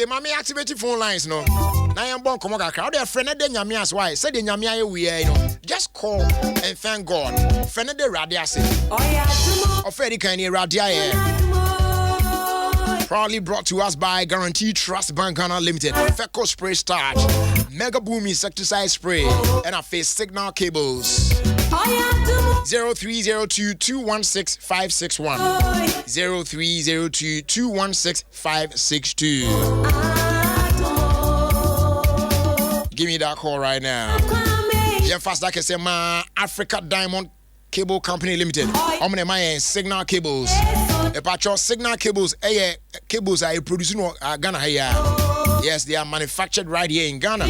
Okay, mommy activate phone lines no. Now I'm born come on crowd. Their friend de nyame as why? Say the nyame we you know. Just call and thank God. Friend de radia say. Ofedi kan ni radia proudly brought to us by Guaranteed Trust Bank Ghana Limited. Feco Spray Starch, Mega Boom Insecticide Spray, and a face Signal Cables. 0302-216-561. 0302-216-562. Give me that call right now. Yeah, fast like I say, my Africa Diamond Cable Company Limited. I'm going to Signal Cables. A patch of Signal Cables, cables are producing Ghana here. Yes, they are manufactured right here in Ghana.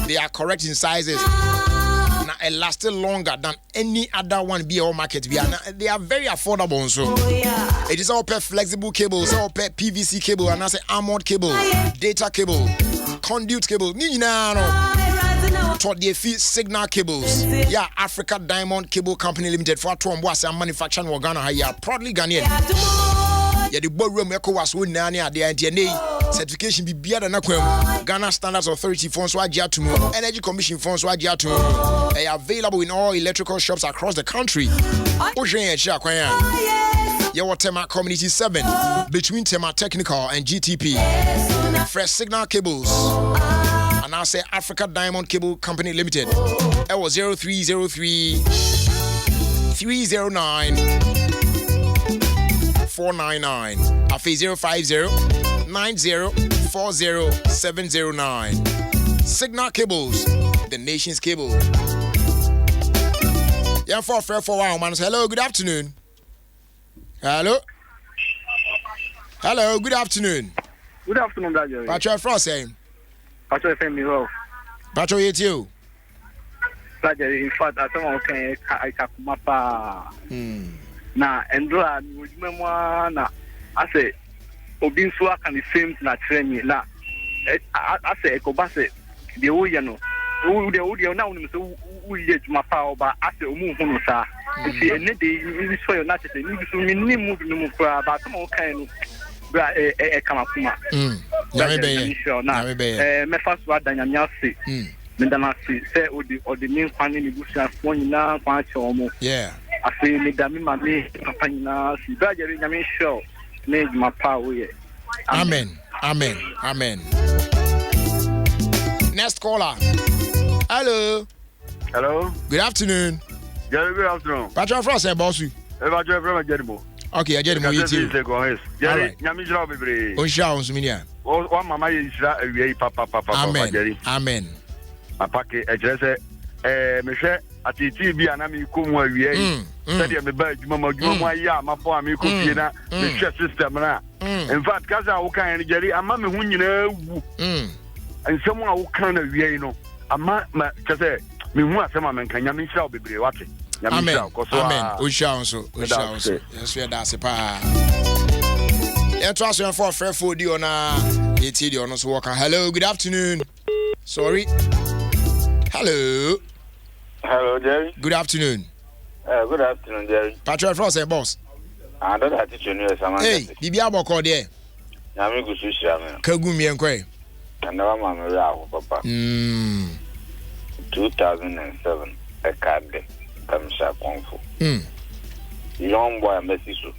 They are correct in sizes. Now, it lasted longer than any other one BL market. They are very affordable. So it is all per flexible cables, all per PVC cable, and I say armored cable, data cable, conduit cable. Toward the Signal Cables. Yeah, Africa Diamond Cable Company Limited for Tomboas and manufacturing Ghana here. Proudly Ghanaian. Yeah, the boardroom echo was with Nani at the NTNA. Certification be better than Ghana Standards Authority funds Wajiatumu, Energy Commission funds Wajiatumu. They are available in all electrical shops across the country. Your Tema Community 7 between Tema Technical and GTP. Fresh Signal Cables. And I say Africa Diamond Cable Company Limited. It was 0303 309 499. I say 050 9040 709. Signal Cables, the nation's cable. Yeah, for a while, man. Hello, good afternoon. Hello. Hello, good afternoon. Good afternoon, Dad. What's your first name? Pacho FM Miro. Pacho yet you. In fact, I don't know I mapa. Na endra mujumwa na ase obinso aka the same na training na ase ekobase de wo ye no wo de na wo so wo ye mapa oba ase omu hunu sa nti ene de ni so yo na tete ni so ni mu no kra ba to mo kan no bra kama kuma me fast wa danyamya se me dana se odi min kwani ni busia fo nyina kwa che omo I feel me dami mami kapanyina si bajeri nyame show ne ma power ye. Amen. Amen. Amen. Next caller. Hello. Hello. Good afternoon. Jerry, good afternoon. Patrick Frost and Bossu. Patrick from Jerry. Okay, I get him with you. Jerry, nyame jira bebre. On sha on suminia. O mama ye jira awie papa Jerry. Amen. Apake ejese mehwe atiti bi anami komu awie said me ba adwuma mu ayi ma fo am ko fie na me hwe system na in fact kaza wo kan Jerry ama me hu nyina wu nsem a wo kan na wie no ama ma kase me hu asema men kan nyame hira obebre wate nyame hira ko so amen o sha onso yes we da se pa e to aso for frefo di ona eti di ono so work. Hello, good afternoon. Sorry. Hello. Hello, Jerry. Good afternoon. Good afternoon, Jerry. Patrick Frost and boss. I don't have to tell you something. Hey, Bibia Boko there. Yami Gususham. Kagumi and Quay. And now I'm a papa. 2007, a card day. Kamsha Kwanso. Young boy, Messiso.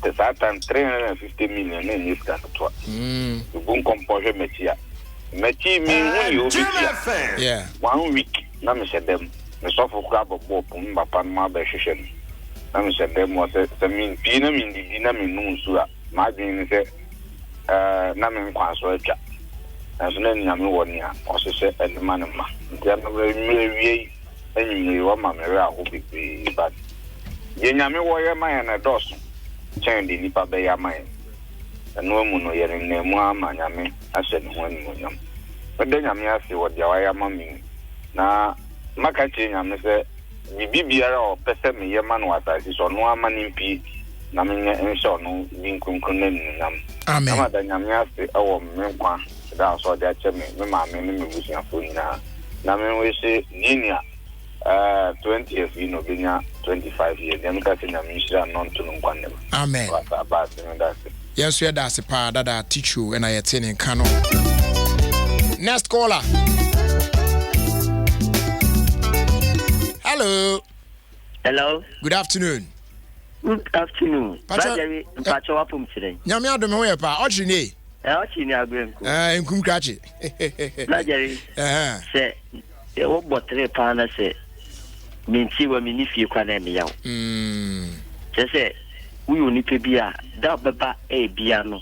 The Satan 350 million in this capital. The boom composure Metia. Mechi me you yeah. 1 week. Nam said them. The sofa crab of Bob, Papa, my beshishan. Nam said them was the mean Pina in the Dinam in Nusua. My being said, Namin Kwanso. As many Yamuania, also said at the manama. They are very anyway, one mamma will be but Yami warrior man and a dozen. Change the Nipa Bay mine. And no moon yet in name one Yami. I said one million. But then I asked you what the Ayamami. Now, Makachi, I said, Bibia or Pesemi Yaman was is on one man in P. Namina and so no being concluded. Amen. Yami our Memqua, that's all that me, Mamma, me was your phone now. Namin we say, Guinea, 20 years, you know, Guinea, 25 years. Then Catina Misha, non to one. Amen. What about that's it? Yes, we are that's a part that I teach you and I attend in Kano. Next caller. Hello. Hello. Good afternoon. Good afternoon. Brother, Pacho Wapum today. Nyame adom ho ye pa. Ochini. Ochini agrenku. Nkum krache. Brother. Say, e wo botre pa na say. Minti wa minifie kwa na me yaw. Say, we onipa bia da baba e bia no.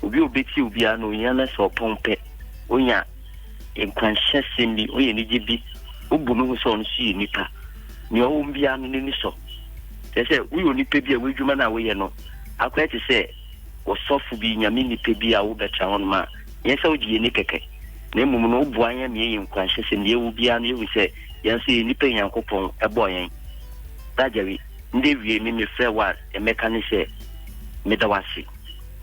Obi obeti obia no nya na so pompe. Onya enkwanhye sembi, oye ni gibi. Obu no so no si nipa. Ni o bia no ni so. Say we onipa bia we dwuma na we ye no. Akwa ti say wo sofu bi nyame nipa bia wo betra hon ma. Yen say odi ni keke. Na emum no obu anya me ye nkwanhye sembi e wo bia no ye say yen say nipa yankopon ebo yen. Dajeri nde wie me frɛ wa emeka ne sɛ medawase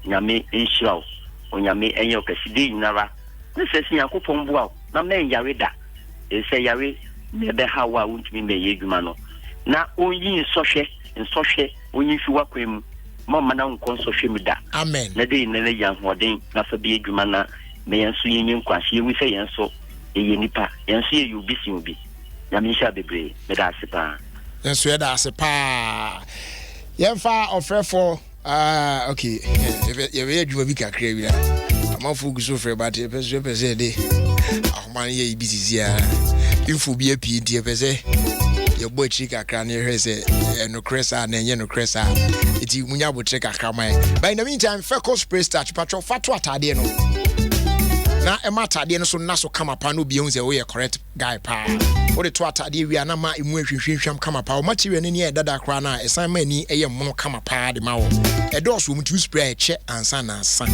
nyame enhyiraw onyame enye okaside nyinara ne sɛ yakopɔn boa na me yare da sɛ yare me be hawa wontumi me ye dwuma no na onyi nsɔhwɛ onyi fi wakwam mama na nkɔ nsɔhwɛ mu da amen na de ne yan hoden na fa be dwuma na me yanso yenye nkwahye yewu sɛ yenso eye nipa yenso ye yubi si obi nyame nhyira bebre medase pa. Yes, we are that's a pa. Yemfa ofrefo okay. You be adwuma bi kakra bi na. Amanfo guso frɛ ba te pese de. Ahoma ye busy a. Info bi api ntie pese. Ye bo chi kakra na hwe se no cresa na enye no cresa. Iti munya bo che kakra man. But in the meantime, Feco spray starch patro fato atade no. Na ema atade no so na so kama pa no bi ehun se wo ye correct guy pa. Wo de to atade wi ana ma emu ahwehwehwam kama pa. O material ne e dada kra na esan ma ni eye mono kama pa de ma wo. E do so mu tu spray che ansa na ansa.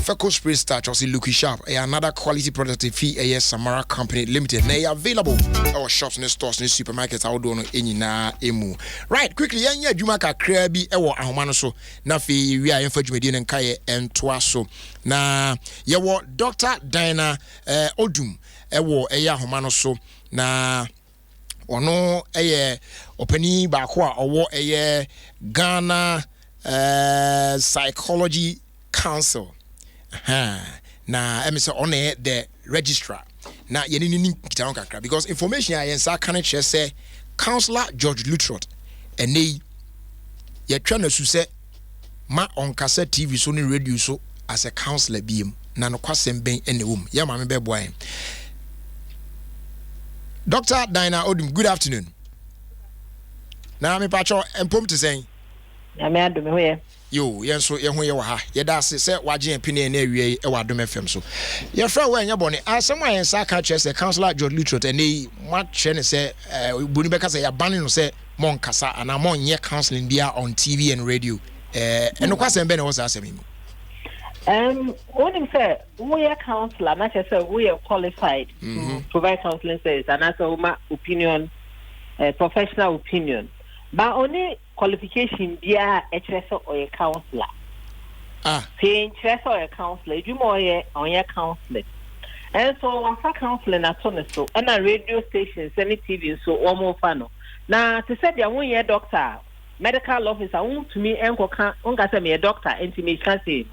Feco spray starch also look sharp. Another quality product fee Samara Company Limited. They are available our shops and stores and supermarkets out do no enyina emu. Right, quickly yanya dwuma kakra bi ewo ahoma no so na fe wi a yemfa dwumadi ne nkae entoa so. Na yewo Dr. Dina Odum ewo ahoma no so na ono opani ba ko a owo Ghana Psychology Council. Na emisa on the registrar na yeni ni kitan kakra because information I yensa kan che say Councillor George Lutrot ene ye twa na su se ma on kasa TV so ni radio so as a councillor biem na no kwasem ben ene wom ya ma me be boy. Dr. Dina Odum, good afternoon. Na me pacho empom to say ya me adome ho ye yo yenso ye ho ye wa ha ye da se waje empine na awie e wa dom fm so ye fra wa nya bone asem ayen sa ka che se Councillor George Lutrot ene ma che ne se boni be ka se ya ban no se mon kasa ana mon ye counseling bia on TV and radio eno kwasem be na wo sa asem mi when him say we are counselor na che say we are qualified to provide counseling service and as a opinion professional opinion but only qualification bia HSO or a counselor. Saying HSO or a counselor, you more on your counselor. And so one for counseling at so and a radio station, any TV so or more fun. Now to say the 1 year doctor, medical officer, won't to me and me a doctor, and to me can say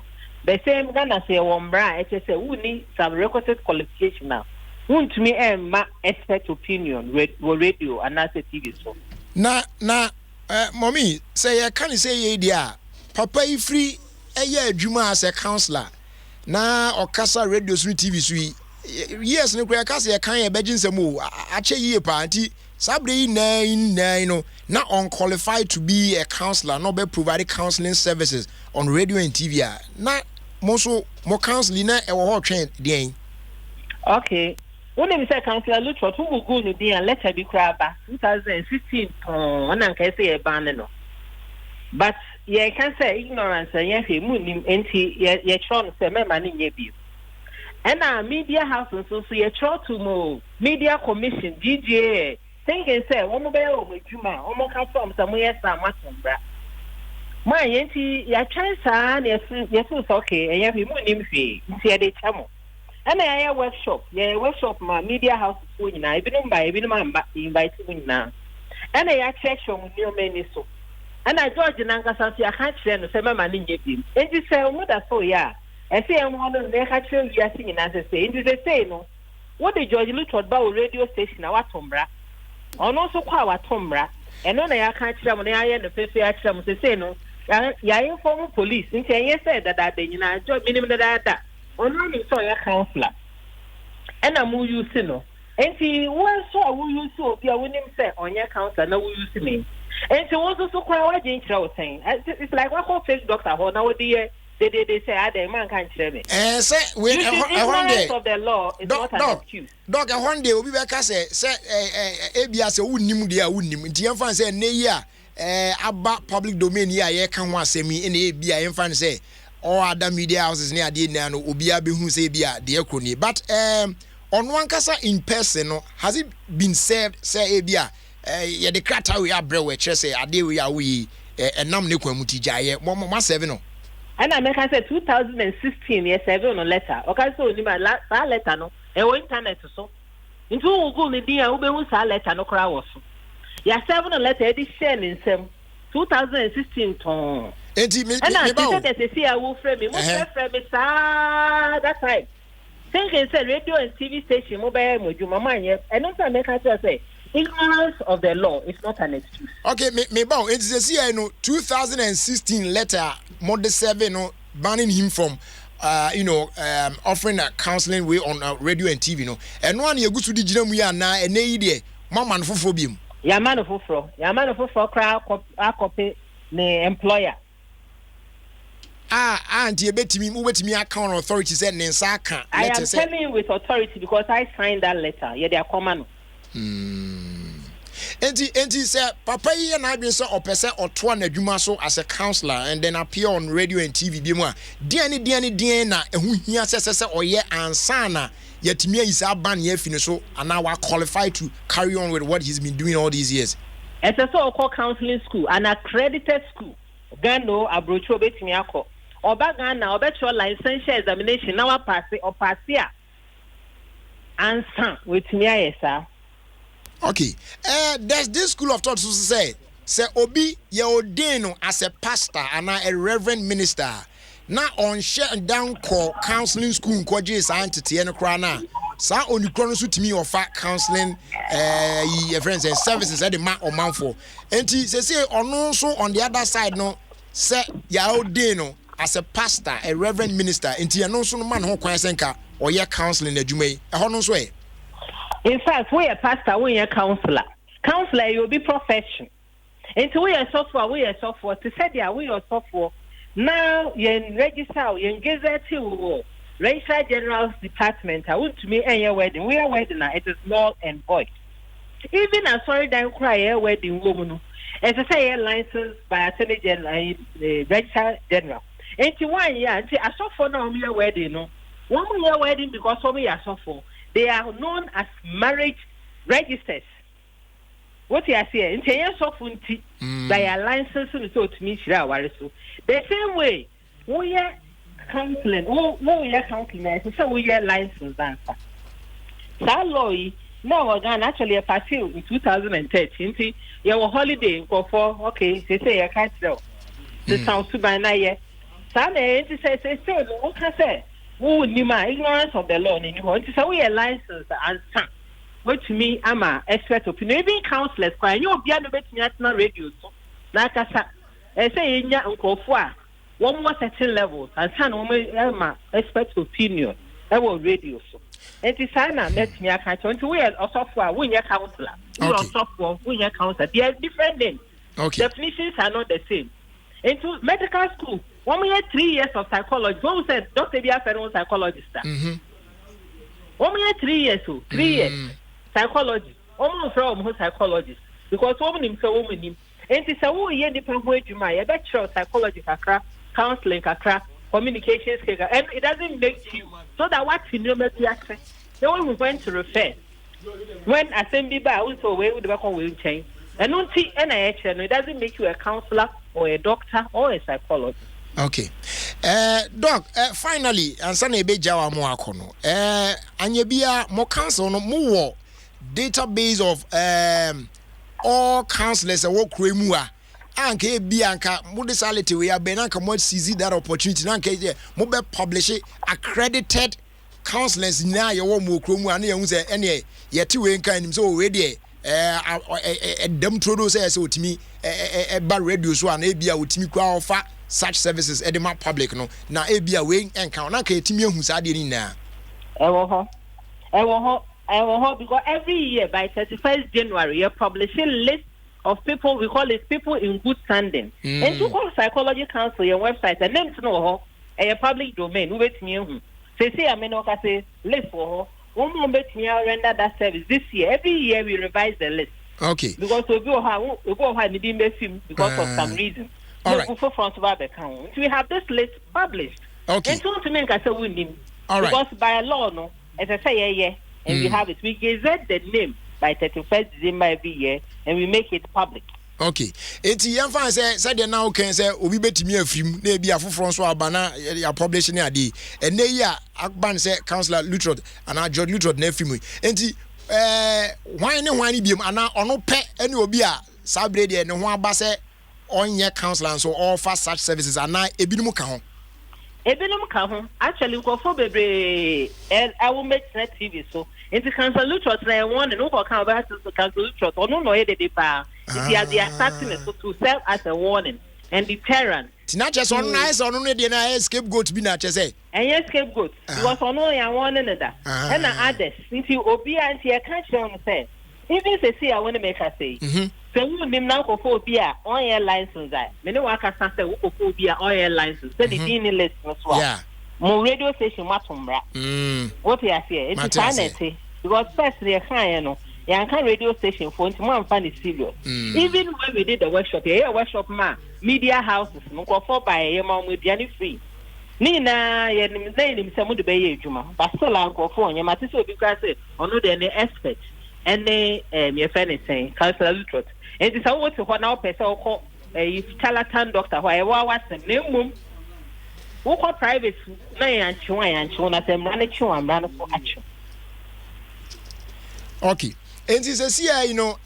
the same Ghana say one bra HSO who need some requisite qualification now. Won't to me and my expert opinion radio and as a TV so. Na mommy say I can't say ye dia papa free adwuma as a counselor na okasa radio so TV so yes no kura kasa ye kan ye begin sem o ache ye pa anti sabre nine no na unqualified to be a counselor no be provide counseling services on radio and TV na mo so mo counseling na e wo ho twen den okay. When I say Councillor Lutrot, who will go to be and let her be crab 2015 on and can say a ban. But ye can say ignorance and ye moon empty ye tron say me money ye be. And our media house and so ye try to move media commission DGA thinking say one mobile with Juma almost come from somewhere some bra. My yenti ya chance and yes okay and ye moon fee see the chamo. And I workshop, workshop my media house na even by even invite me now. And I check on new many so. And I George Nankasa, I can't share the same money. And you say, what I saw, yeah. I say, I'm one of the actual singing as I say. And they say, no. What the George looked about radio station, our Tombra, or also our Tombra, and on I can't share when I am the paper at some say, no. Ya inform police, and say, said that they, you know, job minimum that. Only saw your counselor. And I'm who you see, no. And she was so who you saw, be a winning set on your counselor, no, who you see me. And she was also quite what Jane was saying. It's like what whole face doctor, how now they say, I the man can't share me. And say, we ignorance of the law is not an excuse. Dog, one day will be back. I say, ABS, who knew the wouldn't. Tian say, nay, about public domain, yeah, can one say me in the ABI and fan say, all other media houses near the Nano, Ubia, who say, be a dear crony. But on one casa in person, has it been said, say, ABI? Yeah, the crata we are brewe chese ade we are we enam ne kwamuti jaye mo 7 no. And I make I say 2016 year 7 on letter. Okay, so ni ma letter no e wo internet so. Into Google ni dia ube hu sa letter no kra wo so. Ya 7 on letter e di share in sem 2016 ton. Enti me ba. And I see a wo frame me mo frame me sa that time. Think it's a radio and TV station mo ba mo juma manye. And no time make I say ignorance of the law is not an excuse. Okay, me bow. It's a CI no 2016 letter, Model 7 no banning him from offering a counseling way on radio and TV no. And one you go to the gym we are now and they there. Mama for phobium. Ya man for crowd copy the employer. And you bet me account authority said Nensaka. I am telling you with authority because I signed that letter. Yeah, they are common. Enti say papa yi na adwen say opese oto na adwuma so as a counselor and then appear on radio and TV bi mu a dean na ehu hia sese oye ansa na yatimi ayisa ban ye fini so and now qualified to carry on with what he's been doing all these years. It's a so-called counseling school, an accredited school. Gano abrocho betimi akọ oba Ghana obecho licensure examination na wa pass or pass ya ansa wetimi ayesa. Okay. There's this school of thought to say obi ye ordain as a pastor and a reverend minister. Now on share down call counseling school kwaje sa entity eno kra na. Sa onikro no so timi offer counseling friends and services at the man or man for. Enti say ono so on the other side no say ya ordain as a pastor, a reverend minister. Enti eno so no man ho kwan senka or ye counseling adwuma e ho no so e. In fact, we are pastor, we are counselor. Counselor, you'll be profession. And we are software, To say that we are software. Now, you register, you gazette, Registrar General's Department. I want to me any wedding. We are wedding now. It is null and void. Even a sorry down cry wedding woman. As I say, license by Attorney General, Registrar General. And to 1 year, I saw for now we are wedding. No, 1 year wedding because we are software. They are known as marriage registers. What you are saying, in 10 years of unti, by a license to me, the same way, we are counseling, we are counseling, so we are licensed answer. Saloi, no, again, actually, a party in 2013, you were holiday for, okay, they say, I can't tell. The sounds to by night. Sunday, say, what can I say? Who knew my ignorance of the law in you want to say we are licensed and son. What to me, I'm a expert opinion. Even counselors, crying, you'll be able to national radio. Like I say, in your uncle for 1 more certain levels, and son, I'm a expert opinion. I will radio so. And it's Anna met me. I can't want to wear a software when you're counselor. You are software when you're counselor. They are different names. Okay. Definitions are not the same. Into medical school. 1 year, 3 years of psychology. One said, Dr. B. a psychologist. 1 year, 3 years, 3 years. Psychology. Almost from who psychologist. Because woman himself, woman him. And it's a whole year depend where you might. I bet sure psychology, counseling, communications, and it doesn't make you so that what you know make you access. The one we're going to refer. When assembly by also way with the back on will change. And don't see NIH, and it doesn't make you a counselor or a doctor or a psychologist. Okay. Doc, finally, and Sunday be Jawa mo akono. Anye bia mo counsel no mo database of all counselors a work mu anka bi anka municipality we are benanka mo seize that opportunity nanka mo be publish accredited counselors na ye wo mo kromu ana ye hu se ene ye ti we nkan nim so we de dem trodo say otimi ba radio so ana bia otimi kwa offer such services edema public no na bia we enkan na ka etimi ehu sa de ni na ewo ho because every year by 31st January you publish a list of people, we call it people in good standing. And to call Psychology Council your website and then to know a public domain, wait me. Say I mean say list for one moment me render that service this year. Every year we revise the list. Okay. Because we go have the film because of some reason. All right. We have this list published. Okay. And to make us a winning. All right. Because by law, no, as I say, and we have it. We gazette the name by 31st December every year, and we make it public. Okay. Eti yamfa say they now can say obi betimi afrim na bia foforo so abana ya publish na ade. Ene ya akban say Councillor Lutrot and George Lutrot na afrim. Enti hwan ni biem ana ono pe ene obi a sabre de ne ho aba say onye councillor so offer such services ana ebinim ka ho. Ebinom ka ho. Actually we go for bebre I will make that TV so into Councillor Lutrot na one no go kan about to Councillor Lutrot ono no dey pa. They are starting it to serve as a warning and deterrent. Tina just on nice on no dey na scapegoat bi na che say. And scapegoat because ono ya warning that. And others if you obi anti e kan chere on say even say I want to make her say. So we nim na ko for obi a on your license that. Me no waka say we ko for obi a on your license. Say the DN list no so. Yeah. Mo radio station matumra. What you say? It's sanity because first they can no. Yanka radio station for one funny serious. Even when we did the workshop, workshop man, media houses, no for by a mom with Yanni free. Nina, yen name some of the bay juma, but still uncle for you might so because on no any expert and they your friend saying, Councillor Lutrot. And it's always what now person call a charlatan doctor, why was the name who call private and chewing as a manager and run for action. Okay. And this is here, you know,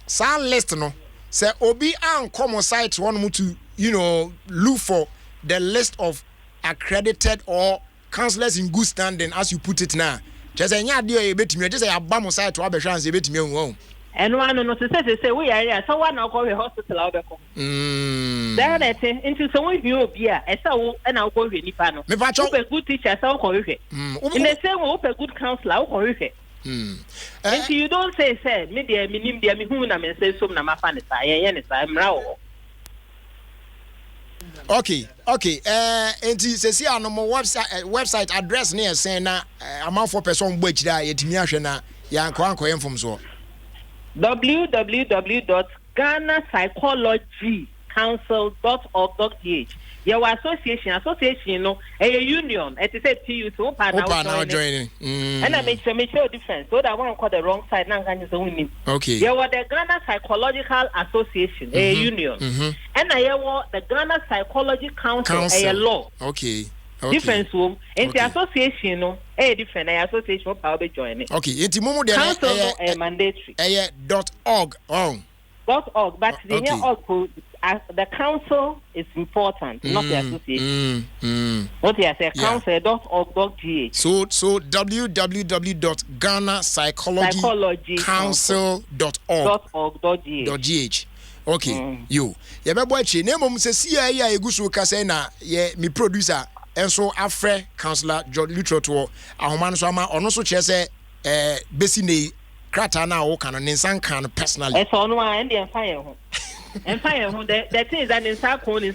some list, no, say Obi and common site want to, you know, look for the list of accredited or councillors in good standing, as you put it now. Just a new idea, just a bam site to have a chance, a bit me home. And one no say we are here, so one I'll go to hospital out there. Then into some of you beer, and so and I'll go to Nipano. Me patch up a good teacher, so I'll go with it. In the same way, a good counsellor, I'll go with it. If you don't say me dear minim dear me who na me say so na ma fa ne sa ye ne sa mra wo. Okay enti se si anomo website address ne say na amount for person gbo akira yetimi ahwe na ya anko infom so www.ghanapsychologycouncil.org.gh. Your association no a union it is a TU so now joining and I make sure difference so that one call the wrong side now can winning. Okay. You were the Ghana Psychological Association a union and I were the Ghana Psychology Council a law. Okay. Difference room and the association no a different association power be joining. Okay, it's momo de mandatory .org .org but the the council is important, not the association. What you say, council.org.gh. So www.GhanaPsychologyCouncil.org.gh. Okay, you. You be boy chi. Name say see ya egusu ka say na ye me producer enso afre Councillor George Lutrot wo ahoman so ama ono so che say besi nei krata na wo kan ne nsan kan personally. So no and dey fire ho. And fire who the thing is that in Sako and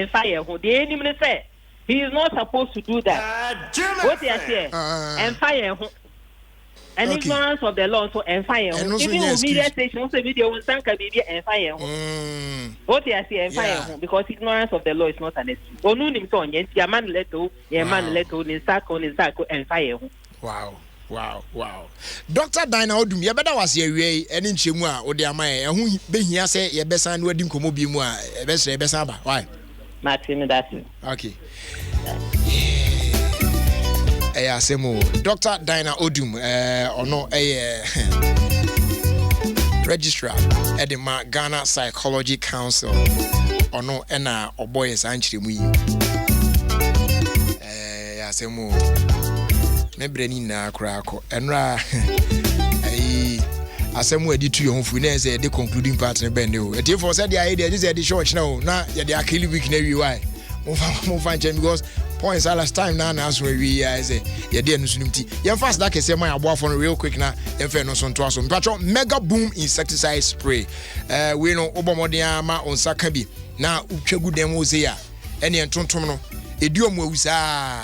fire who the enemy say he is not supposed to do that. What they are saying and fire who and ignorance of the law so and fire who even media stations say video will sanka baby and fire who what they are saying and fire who because ignorance of the law is not an excuse. Onu nim so yet your man let go in Sako and fire who. Wow. Dr. Dina Odum, you better was here any chimua or the amay, and who be here say your best and wedding comobi mua, best besaba. Why? Martin, that's it. Okay. Semo. Dr. Dina Odum, or no, registrar Edema Ghana Psychology Council ono ena oboye sanchiremu yi asemu me brani na krako enra asemu edi tu yon fu na say the concluding part ne bende o eti for say the idea this is the short now na ya the akili week na wi why mo fan because points all last time na so wi ya say ya de nusunum ti ya fast that kese man abo afo no real quick na emfe no so nto aso mpacho Mega Boom insecticide spray we no obomodin ama onsaka bi na utwagu dem o say ya ene entontom no eduom awusa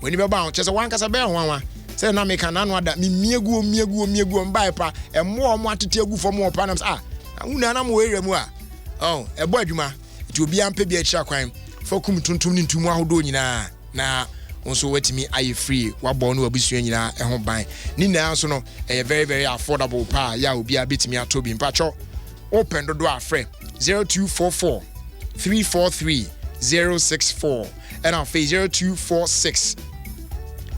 woni be ba on chese wan kasa be hwanwa say na me kan anu ada me miegu mbaipa emo omo atete agu fo mo panams unu ana mo weremu ebo adwuma ti obi ampe bi akira kwan fokum tuntum ni ntumu ahodo nyina na onso watimi aye free wabo no abusua nyina ehon ban ni na so no very very affordable pa ya obi abetimi atobi mpacho open dodo afre 0244 343 064 and on face 0246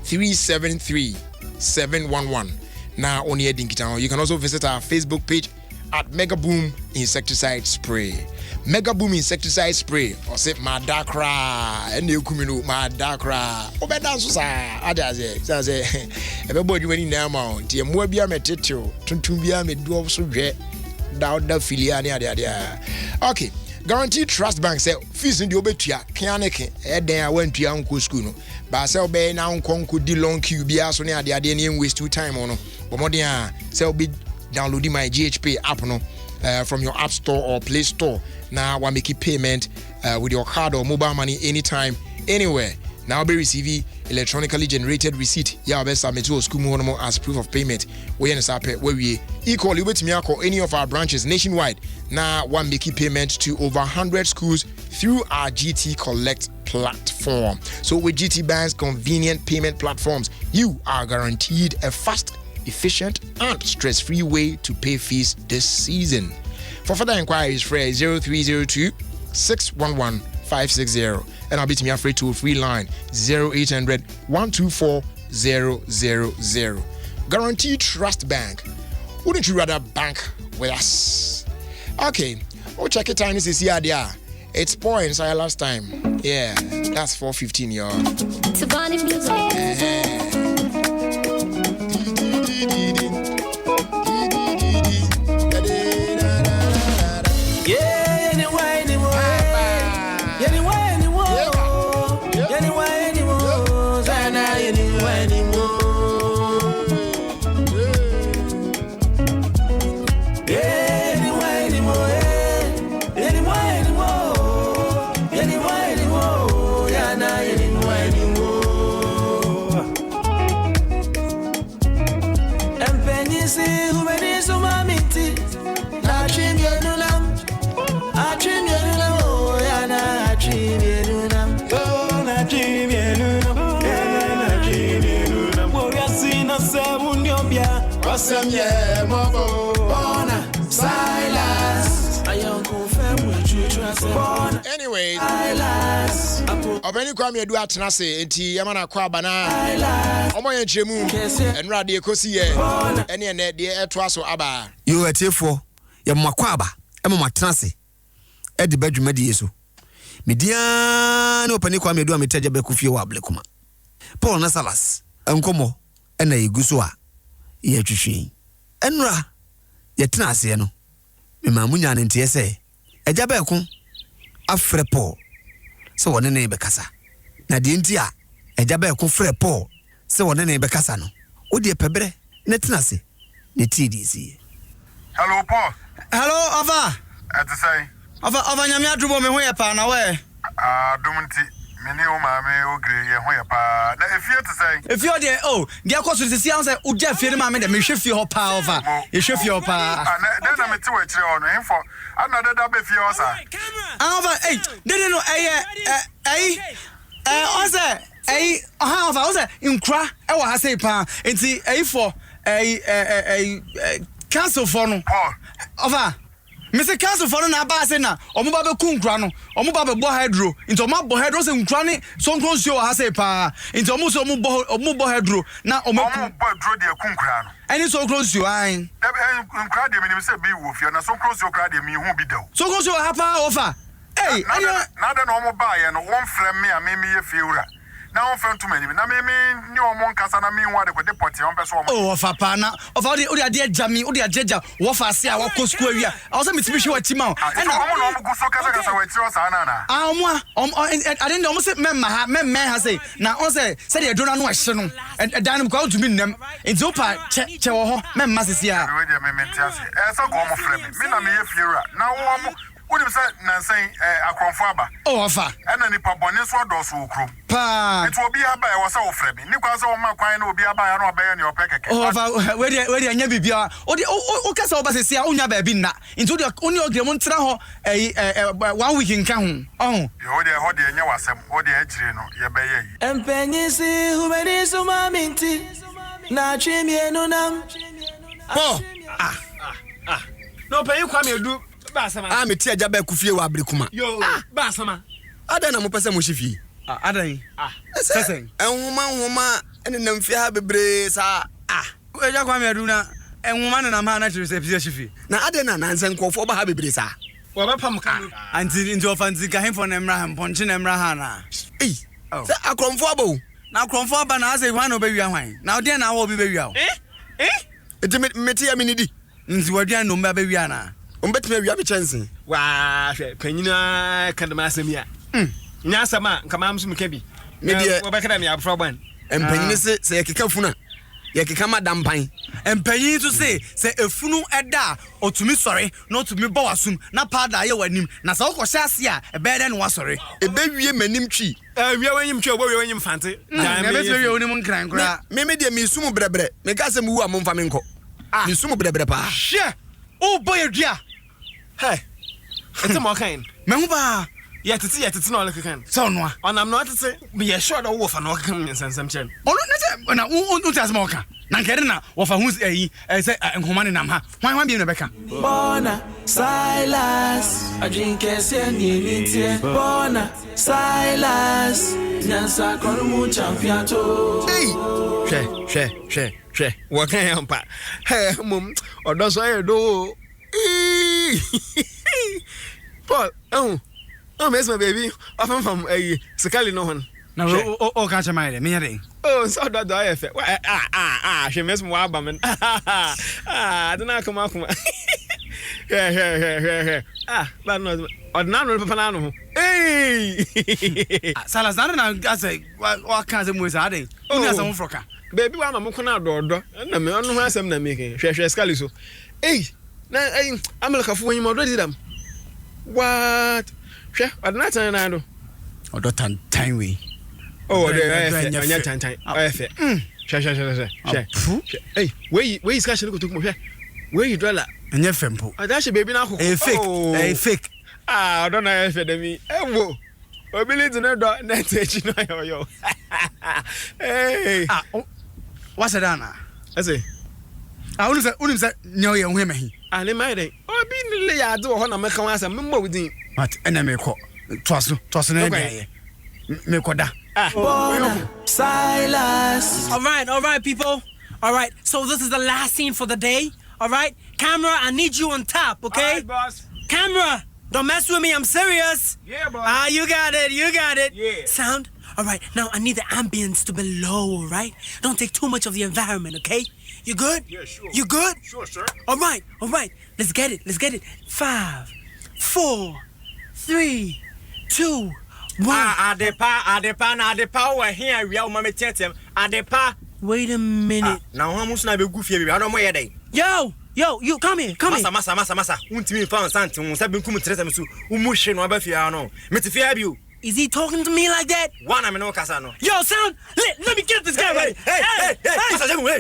373 711. Now on your dinky town. You can also visit our Facebook page at Mega Boom Insecticide Spray. Mega Boom Insecticide Spray. Or say Madakra. And you come in Madakra. Obedanso sa. Adaze. Say everybody when in now mount. Tie mo bia metete. Tuntum bia me do so hwe. Da filia ne ade. Okay. Guarantee Trust Bank say fees in the obetua kianeke eden a wantua nko school no ba say obey na nko di long queue bia so ne ade ne waste too time no bomodin a say obi downloading my GHP app no from your app store or Play Store now wa make payment with your card or mobile money anytime anywhere now be receiving electronically generated receipt ya be submit to school mo as proof of payment we yen sape we equally betimi akọ any of our branches nationwide now one make payment to over 100 schools through our GT Collect platform. So with GT Bank's convenient payment platforms, you are guaranteed a fast, efficient and stress-free way to pay fees this season. For further inquiries, phrase 0302 611 560 and I'll be to me free toll free line 0800 124 000. Guaranteed Trust Bank. Wouldn't you rather bank with us? Okay, we'll check it time. This is here. It's points last time. Yeah, that's 4:15, y'all. Tabani music. Anyway, Obeni Kwame do atena se enti yamana kwa bana omoye nchemu enra de ekosi ye ene ene de eto so aba yo etiefo yamma kwa aba emma atena se e de badwuma de yeso media ne Obeni Kwame do ametaja be kofie wa ablekuma Paul Nasalas enkomo ena yeguso a ye twhwe enra yetena se no me mamunya ne ntie se eja be ko afre Paul se wone ne be kasa na de nti a eja be ko fre Paul se wone ne be kasa no wo de pebre ne tena se ne TDC. Hello Paul. Hello Ava. At the say Ava nyame adubo me ho ye pa na we dumunti meni o ma me o gre ye ho ye pa na efie to say efie de de akoso de sia say uja fie ma me de me hwe fie ho pa Ava ye hwe fie ho pa na me ti wa kire ono info ana da be fie osa Ava de no onse Ava onse nkra e wa ha sei pa enti for cancel for no Ava Mr. Council for na ba say na omo ba be kunkra no omo ba be bo hydro into omo bo hydro say nkra ne so nkro nsuo ha say pa into omo so omo bo hydro na omo bo hydro de kunkra no any so nkro nsuo an nkra de me say be wo fie na so nkro nsuo kra de me hu bi daw so nkro nsuo ha pa ofa na da no omo ba ye no won frem me a me ye fie wura na on frem to me na me ni omo nkasa na me hu ade ko deport on person oh ofa pa na ofa odi ade jami odi ajeja wo fa se a wo ko school awia I was me hwe wa tima and omo go so kasa wa tiro sa na na I didn't almost say memma ha say na on say de do na no hye no dan ko to me nnam enti opa che wo ho memma sisi a we de me mentiase so go omo frem me na me ye fie wura na wo Unim say Nansen akromfo aba. Oh afa. Ena nipa bone so do so okro. Pa. It will be aba e wo say wo fremi. Ni kwa say wo ma kwan na obi aba ya na oba ya ne opekeke. Oh afa we dey anya bibia. O kasa oba sesi a onya ba bi na. Into the oni ogrem ntra ho 1 week nka ho. Oh. Yo dey ho dey anya wasem. O dey agire no ye be ye yi. Empenyisi humeni suma minti. Na chimienu nam. Po. No pay you kwame du. Ah, me tia jabe kufie wa abrekuma. Yo, ba sama. Ada na mo pese mo hifie. Adan. Sesen. Enhuma ene na mfie ha bebre sa. Eja kwa me adu na enhuma na ma na tire se pise hifie. Na ada na nansen nkofo ba ha bebre sa. Wo ba pam kan. Anti into ofanti ka hemfo na mra ha mponche na mra ha na. Se akromfo abo. Na akromfo aba na ase hwan na obewia hwan. Na ode na wo obi bewia o. Eti metia minidi. Nti wadua no mba bewia na. Umbetime wi abi chance Wa hwe panyina kadama asemia nya asama nkama amso mekabi me de wo bekada me abfra ban empanyini se yekeka funa yekeka madampan empanyini to se efunu eda otumi sore na otumi bo wasum na pada ye wanim na sa ukosha ase a ebede ne wasore ebewie manim twi wie wanyim twi obo wie wanyim fante na ebewie onim nkran kra me de me sumu brebre me ka se mu wu amomfa me nko me sumu brebre pa hye o boy adua hey it's more kind me hu ba yet no like kan so no on am not say be ye sure that wo fa no kan nsensem chen ono na na untas mo ka na nkere na wo fa hu say nhoma ne nam ha hwan bi ne beka Bona Silas I drink ese Bona Silas Nyansa konumu champiato She wo kan yampa hey mum odo so ye do Paul, oh, miss my baby. Often from a Sakali no one. Now, oh, catch my me. Oh, so that I have. She miss my woman. I don't know. Come on. Here. But no, or none of Panano. Hey, Salazar, I say, what kinds of moves are they? Oh, there's some frocker. Baby, I'm a mukuna door, and I'm not know some making. She Scaliso. Hey. I'm like a fool when you already them. What? Sure, at night I know. Oh, don't time we. Oh, there, time. Hey, where is Cash to me? Where you draw that? And your fempo. I dash a baby now. A fake. I don't know if me. Oh, I believe in her dog. Yo. Hey, what's it, Anna? I say. I wouldn't say no young women. I married. Oh, being lay I do on a make us a member within. But enemy call. Toss an idea. Mekoda. Bona Silas. All right, people. All right, so this is the last scene for the day. All right, camera, I need you on top, okay? All right, boss. Camera, don't mess with me. I'm serious. Yeah, boss. You got it. Yeah. Sound. All right, now I need the ambience to be low, all right? Don't take too much of the environment, okay? You good? Yeah, sure. You good? Sure, sir. All right. Let's get it. 5, 4, 3, 2, 1. Adepa, we're here. We are mama tetem. Adepa. Wait a minute. Now how much na be go fie? I don't know day. Yo, you come here. Masa. Untimi fa santi, unsa be nkum tetem so. Umu hye no aba fie ano. Me te fie bi o. Is he talking to me like that? One I no kasa no. Yo, sound. Let me get this guy ready. Hey.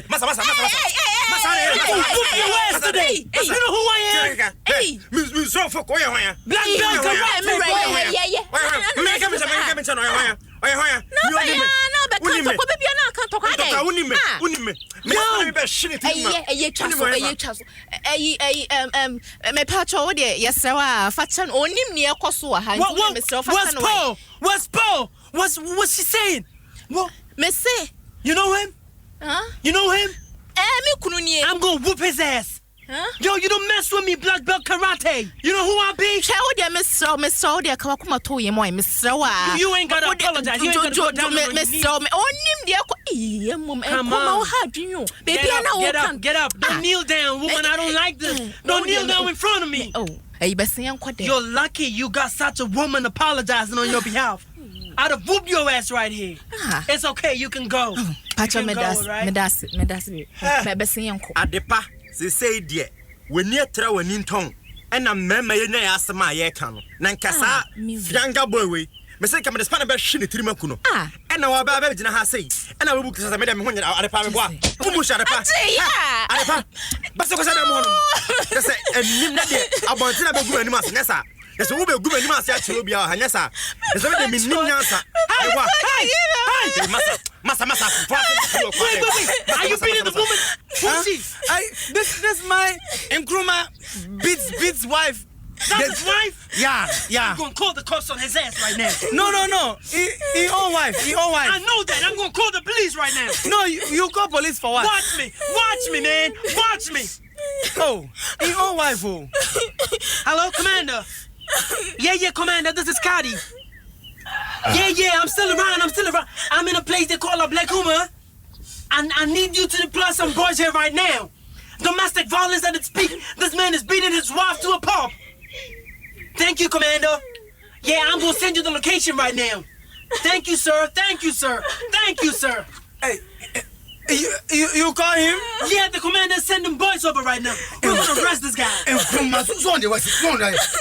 Masa. Today. Hey, you know who I am? Hey. Me so fuck why? Black belt, correct. Make him Oya hoya. No, but can't talk baby na can't talk ade. Unime. Me be shine tima. Me pacho wo de yesrewa fachan onim ne ekoso ha. What's Paul? What's she saying? What? Me say, you know him? Huh? You know him? Me kunu ni. I'm going to whoop his ass. Huh? Yo, you don't mess with me, black belt karate. You know who I be? Mr. de kawakuma to ye moy Mr. You ain't gotta apologize. You ain't gotta go down on your knees. Onim de mom come on. How do you? Baby, get up. Don't kneel down, woman. I don't like this. Don't kneel down in front of me. Oh, you're lucky you got such a woman apologizing on your behalf. I'd have whooped your ass right here. It's okay, you can go. Pacha medas. Adepa, se say dear. When you tra when in tongue. And I'm member ye na asama ye kan. Nan kasa fianga boy we. Me say come the span be shine tirima kuno. And na wa ba gina ha say. And na we book say me dem ho nya adepa me boa. Mu sha adepa. Adepa. Basa ko sa dem ho no. Say enim na de abontina be gu anim ase nesa. Yes, we be gu anim ase a chiro bia ha nyesa. Yes, we dey minim nyansa. Hey, massa. Wait. Are you beating the woman? Who's she? This my Nkrumah Beats wife. That's his wife? Yeah. I'm gonna call the cops on his ass right now. No. He own wife. I know that. I'm gonna call the police right now. No, you call police for what? Watch me, man. Watch me. Oh, he own wife. Oh. Hello, Commander. Yeah, Commander. This is Cuddy. Yeah, I'm still around. I'm in a place they call a Black Humor. And I need you to deploy some boys here right now. Domestic violence at its peak. This man is beating his wife to a pulp. Thank you, Commander. Yeah, I'm gonna send you the location right now. Thank you, sir. Hey, you call him? Yeah, the commander is sending boys over right now. We're gonna arrest this guy.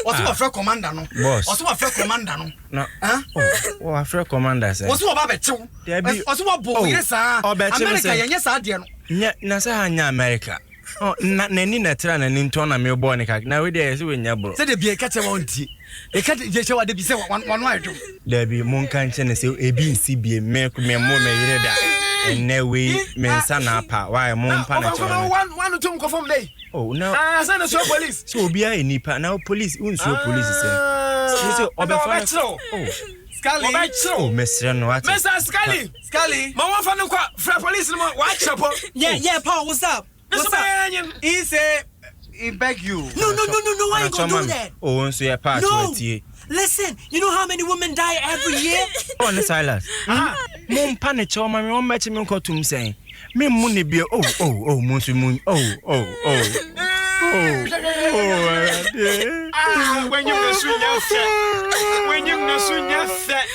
What's my friend commander no? Boss. What's my friend commander no? No. Huh? Oh, I friend commander say. What's what about you? What's what boy? Yes, sir. America, yes, sir. Nya na say hanya America. Oh, na ni na tra na ni nto na me boy ne kak. Na we dey say we nya bro. Say the be ka che wonti. E ka je che wa de bi say one why do. There be mon kan che ne say e bi nsi bi me mo me yire da. And we mensa na pa why mon pa na che. One to confirm day. Oh, no. Send us to police. So be a nipa now police unso police say. So obefa. Oh. Scally. Oh, Mr. No, what? Mr. Scally. My wife and the police. Watch up. Yeah, Paul, what's up? He said, he beg you. No, why you gonna do that? Oh, so you're part of it. Listen, you know how many women die every year? Oh, no, Silas. Mom panic, my mom match me to him saying, me money be moon. When you swing your set. When you know swing your set.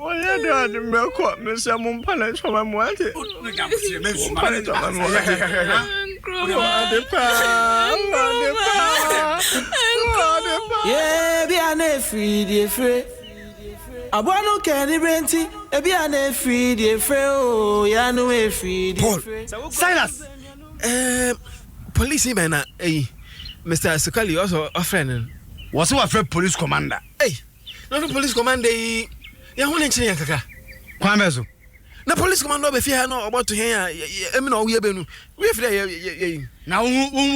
Oh, yeah, they are the milk, Mr. Mumpanic from my wanted. Yeah, be an free, dear free. I want no candy renty, a be an free, dear free. Oh, yeah, no free, dear free. Silas, police man, Mr. Sukali also a friend. Was who a friend police commander? Hey, not a police commander. Ya hone nkyere kaka. Kwa mezo. Na police commander be fia no about to here. Emi na owie benu. We fia ye. Na wo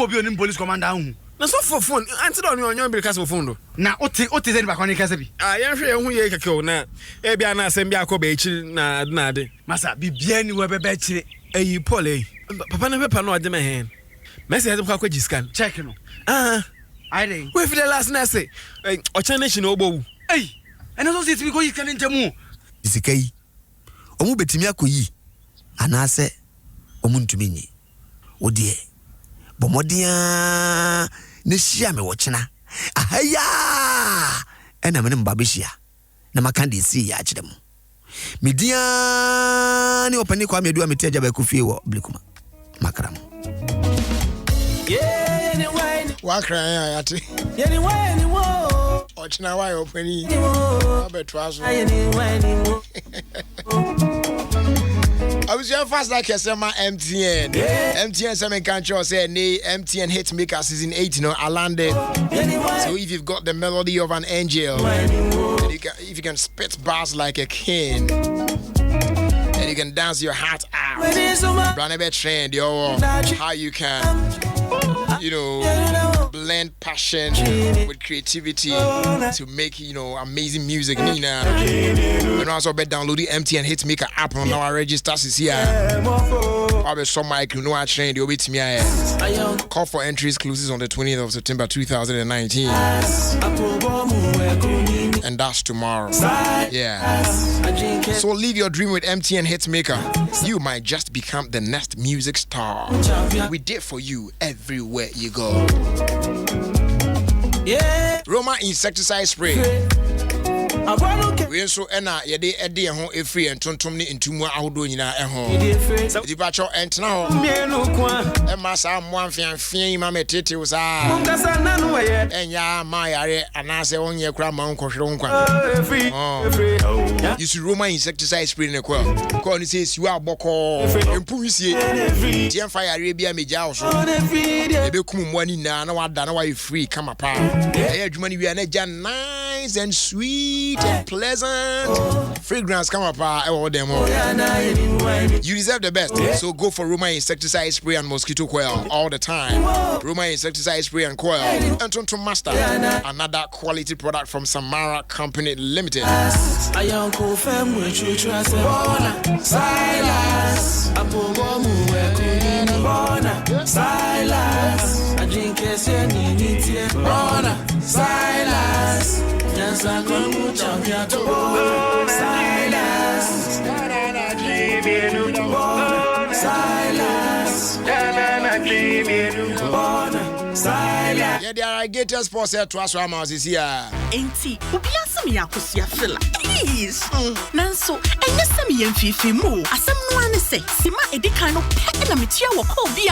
obi onim police commander hu. Na so for phone. Anti do onyo be kasa phone do. Na ote ze ba kwa ne kasa bi. Ah, ya hwe ye hu ye kaka o na. E bia na asem bia akọ ba echi na ade. Masa bibia ni we be ba echi. Eyi Paul eh. Papa na pepa no ade me hen. Message ade kwa scan. Check no. I dey. We fia last na say. Ocha nation ogbowu. Hey. And also it's because you can entamu. Isikai. Omu betimi akoyi. Anase omu ntumi nyi. Odie. Bomodia ne hia me wo kyena. Ahaya. Ena me ne mba behia. Na makande si ya kyerem. Media ni opani kwa me do ametia ba kufie wo blikuma. Makram. Yeah, anyway. Wa kran ya ate. Anyway. Ochina why opani. Abetwaso. I was your fast like my MTN. MTN some country say MTN Hitmaker season 8 landed. So if you've got the melody of an angel, and if you can spit bars like a king, and you can dance your heart out, run a bit trend, how you can, blend passion with creativity to make, amazing music. Nina, and also bet download the MTN Hitmaker app on our registers is here. I'll be some mic, I trained you with me. Call for entries closes on the 20th of September 2019. And that's tomorrow. Yeah. So live your dream with MTN Hitmaker. You might just become the next music star. We did for you everywhere you go. Yeah. Roma insecticide spray. We also ena yede ede ho efri entontom ne entumu ahodo nyina eho. Dipacho entna ho. E masa mo anfianfian ma metete wo sa. Enya ma yare anase onye kura ma nkohwere nkwa. You see Roma insecticide spray ne kwa. Ko ni say siwa aboko. Empu wisie. Tien fire Arabia meja wo so. Ebe kum mo ani na wada na wa free kama pa. E adwuma ni wi na ja nice and sweet and pleasant. Fragrance come up all them. You deserve the best. So go for Roma insecticide spray and mosquito coil all the time. Roma insecticide spray and coil. And to master another quality product from Samara Company Limited. Silas. Yes, I come to champion to Silas. Silas. Yeah, there are gators for sale to us from us this year. Auntie, Ubiasa me akusia fella. Please. Nanso, and yes, me and Fifi mo. Asam no ane say, Sima edikano, and a metia will call be